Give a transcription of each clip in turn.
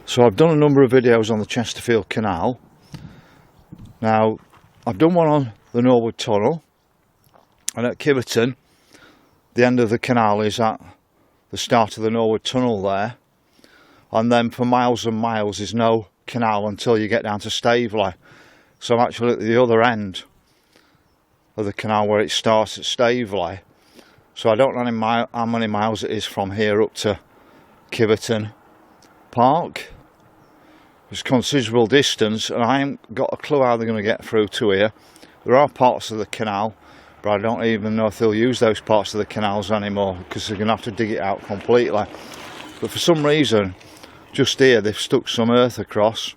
So I've done a number of videos on the Chesterfield Canal. Now, I've done one on the Norwood Tunnel, and at Kiveton, the end of the canal is at the start of the Norwood Tunnel there, and then for miles and miles there's no canal until you get down to Staveley. So I'm actually at the other end of the canal where it starts at Staveley. So I don't know how many miles it is from here up to Kiveton Park. It's a considerable distance, and I haven't got a clue how they're going to get through to here. There are parts of the canal, but I don't even know if they'll use those parts of the canals anymore, because they're going to have to dig it out completely. But for some reason, just here, they've stuck some earth across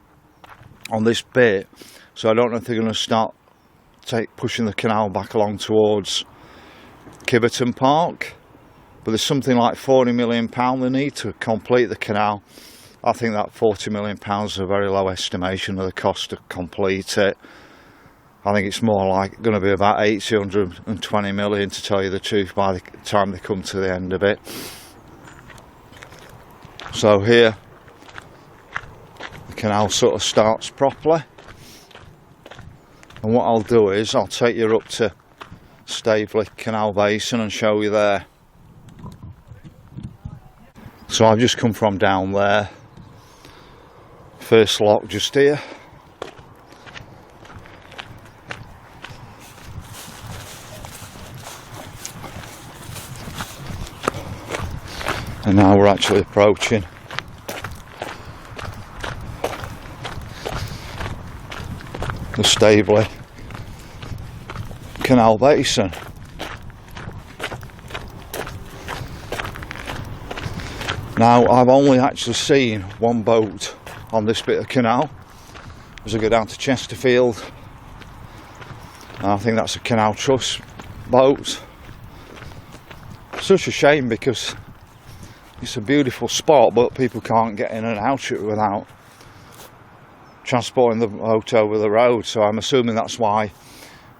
on this bit, so I don't know if they're going to start pushing the canal back along towards Kiveton Park. But there's something like £40 million they need to complete the canal. I think that £40 million is a very low estimation of the cost to complete it. I think it's more like going to be about 820 million, to tell you the truth, by the time they come to the end of it. So here the canal sort of starts properly, and what I'll do is I'll take you up to Staveley Canal Basin and show you there. So I've just come from down there, first lock just here. And now we're actually approaching the Staveley Canal Basin. Now, I've only actually seen one boat on this bit of canal as I go down to Chesterfield, and I think that's a Canal Trust boat. Such a shame, because it's a beautiful spot, but people can't get in and out it without transporting the boat over the road, so I'm assuming that's why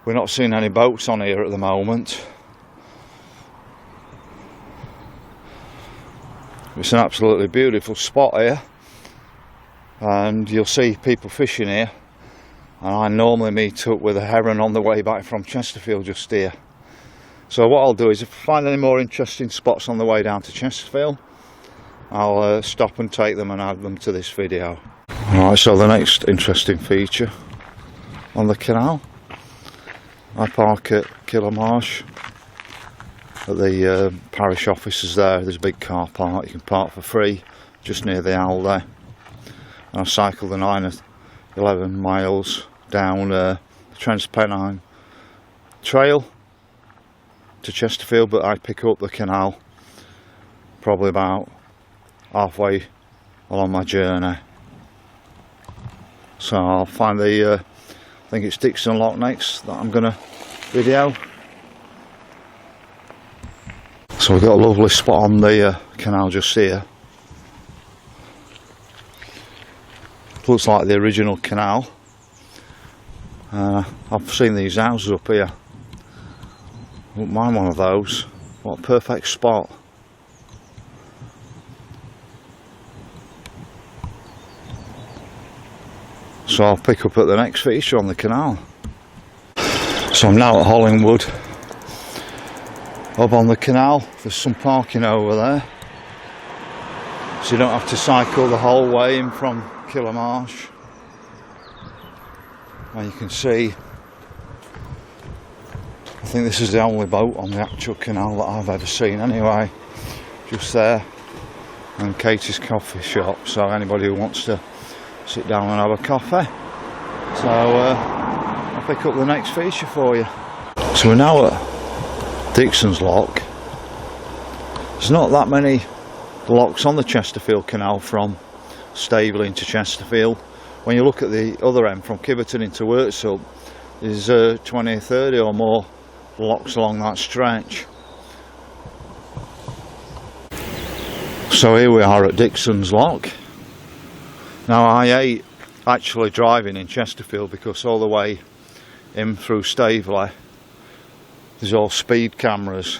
we're not seeing any boats on here at the moment. It's an absolutely beautiful spot here, and you'll see people fishing here, and I normally meet up with a heron on the way back from Chesterfield just here. So what I'll do is, if I find any more interesting spots on the way down to Chesterfield, I'll stop and take them and add them to this video. Alright, so the next interesting feature on the canal, I park at Killamarsh at the parish offices there. There's a big car park, you can park for free just near the owl there. And I cycle the 9 or 11 miles down the Transpennine Trail to Chesterfield, but I pick up the canal probably about halfway along my journey. So I'll find the I think it's Dixons Lock next that I'm going to video. So we've got a lovely spot on the canal just here. Looks like the original canal. I've seen these houses up here. Wouldn't mind one of those. What a perfect spot. So I'll pick up at the next feature on the canal. So I'm now at Hollingwood, up on the canal. There's some parking over there, so you don't have to cycle the whole way in from Killamarsh. And you can see, I think this is the only boat on the actual canal that I've ever seen anyway, just there, and Katie's coffee shop, so anybody who wants to sit down and have a coffee. So I'll pick up the next feature for you. So we're now at Dixons Lock. There's not that many locks on the Chesterfield Canal from Staveley into Chesterfield. When you look at the other end from Kiveton into Worksop, there's 20 or 30 or more locks along that stretch. So here we are at Dixons Lock. Now, I hate actually driving in Chesterfield, because all the way in through Staveley there's all speed cameras,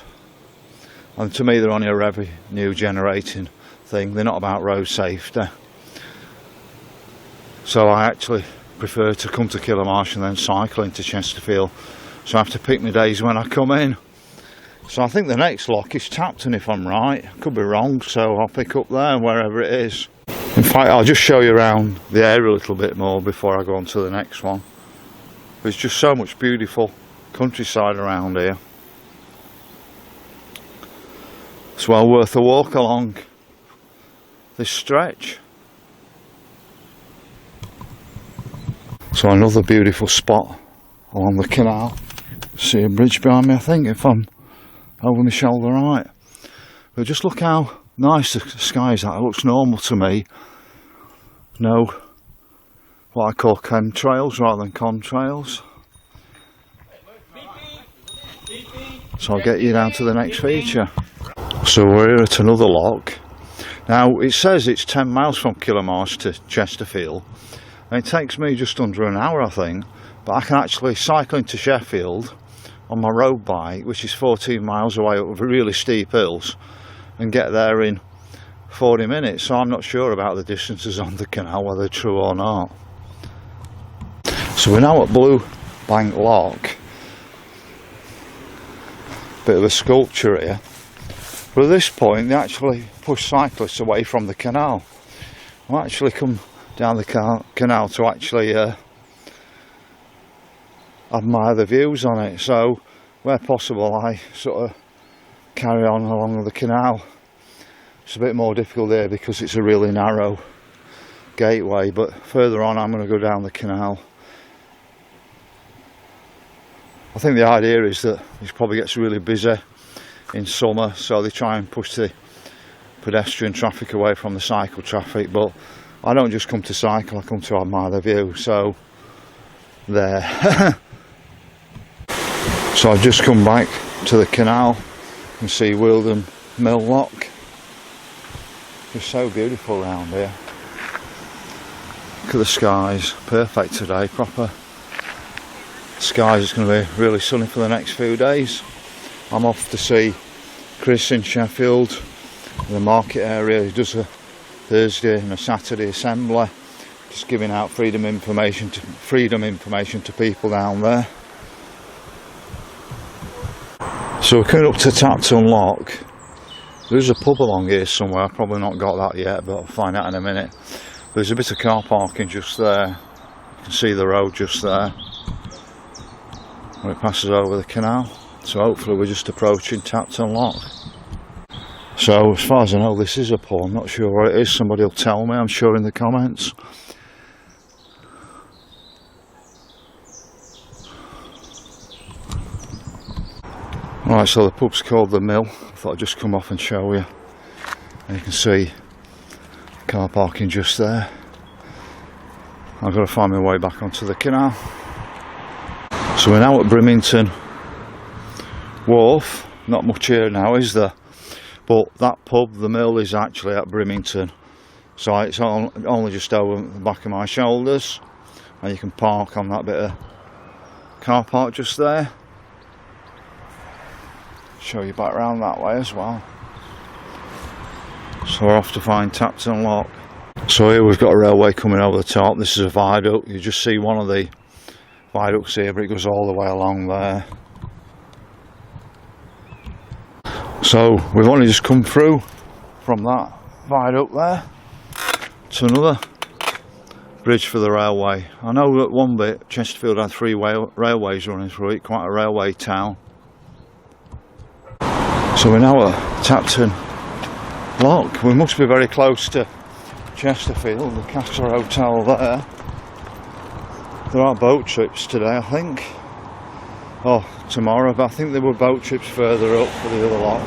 and to me they're only a revenue generating thing. They're not about road safety. So I actually prefer to come to Killamarsh and then cycle into Chesterfield. So I have to pick my days when I come in. So I think the next lock is Tapton if I'm right. Could be wrong, so I'll pick up there wherever it is. In fact, I'll just show you around the area a little bit more before I go on to the next one. There's just so much beautiful countryside around here. It's well worth a walk along this stretch. So another beautiful spot along the canal. See a bridge behind me, I think, if I'm over my shoulder right. But just look how nice the sky is. That looks normal to me. No, what I call chemtrails rather than contrails. So I'll get you down to the next feature. So we're here at another lock. Now it says it's 10 miles from Killamarsh to Chesterfield. And it takes me just under an hour, I think. But I can actually cycle into Sheffield on my road bike, which is 14 miles away up really steep hills, and get there in 40 minutes. So I'm not sure about the distances on the canal, whether they're true or not. So we're now at Blue Bank Lock. Bit of a sculpture here. But at this point they actually push cyclists away from the canal. I'll actually come down the canal to actually admire the views on it. So where possible I sort of carry on along the canal. It's a bit more difficult there because it's a really narrow gateway, but further on I'm going to go down the canal. I think the idea is that it probably gets really busy in summer, so they try and push the pedestrian traffic away from the cycle traffic, but I don't just come to cycle, I come to admire the view. So there. So I've just come back to the canal and see Wealdon Mill Lock. It's so beautiful around here. Look at the skies, perfect today, proper skies. It's going to be really sunny for the next few days. I'm off to see Chris in Sheffield, in the market area. He does a Thursday and a Saturday assembly, just giving out freedom information to people down there. So we're coming up to Tapton Lock. There's a pub along here somewhere. I've probably not got that yet, but I'll find out in a minute. There's a bit of car parking just there. You can see the road just there when it passes over the canal. So hopefully we're just approaching Tapton Lock. So as far as I know, this is a pub. I'm not sure what it is. Somebody will tell me, I'm sure, in the comments. Right, so the pub's called The Mill. I thought I'd just come off and show you. And you can see car parking just there. I've got to find my way back onto the canal. So we're now at Brimington Wharf. Not much here now, is there? But that pub, The Mill, is actually at Brimington. So it's only just over the back of my shoulders. And you can park on that bit of car park just there. Show you back round that way as well. So we're off to find Tapton Lock. So here we've got a railway coming over the top. This is a viaduct. You just see one of the viaducts here, but it goes all the way along there. So we've only just come through from that viaduct there to another bridge for the railway. I know that one bit Chesterfield had 3 railways running through it, quite a railway town. So we're now at Tapton Lock. We must be very close to Chesterfield, the Castle Hotel there. There are boat trips today, I think. Oh, tomorrow, but I think there were boat trips further up for the other lock.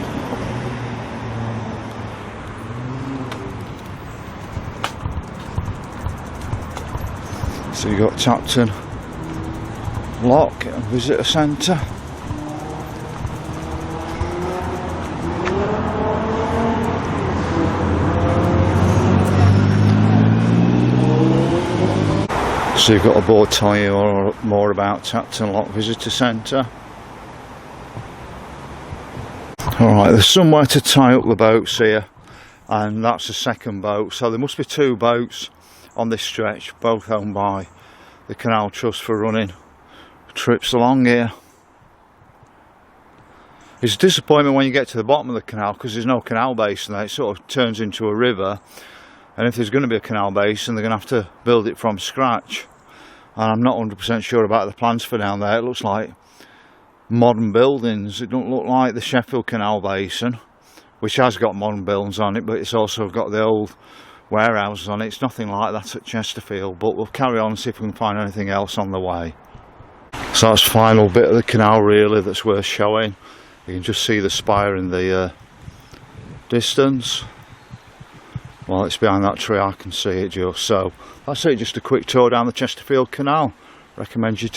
So you've got Tapton Lock and Visitor Centre. So you've got a board telling you more about Tapton Lock Visitor Centre. Alright, there's somewhere to tie up the boats here, and that's the second boat. So there must be 2 boats on this stretch, both owned by the Canal Trust for running trips along here. It's a disappointment when you get to the bottom of the canal because there's no canal basin there. It sort of turns into a river, and if there's going to be a canal basin they're going to have to build it from scratch, and I'm not 100% sure about the plans for down there. It looks like modern buildings. It don't look like the Sheffield Canal Basin, which has got modern buildings on it, but it's also got the old warehouses on it. It's nothing like that at Chesterfield, but we'll carry on and see if we can find anything else on the way. So that's the final bit of the canal really that's worth showing. You can just see the spire in the distance. Well, it's behind that tree, I can see it just. So that's it, just a quick tour down the Chesterfield Canal. Recommend you to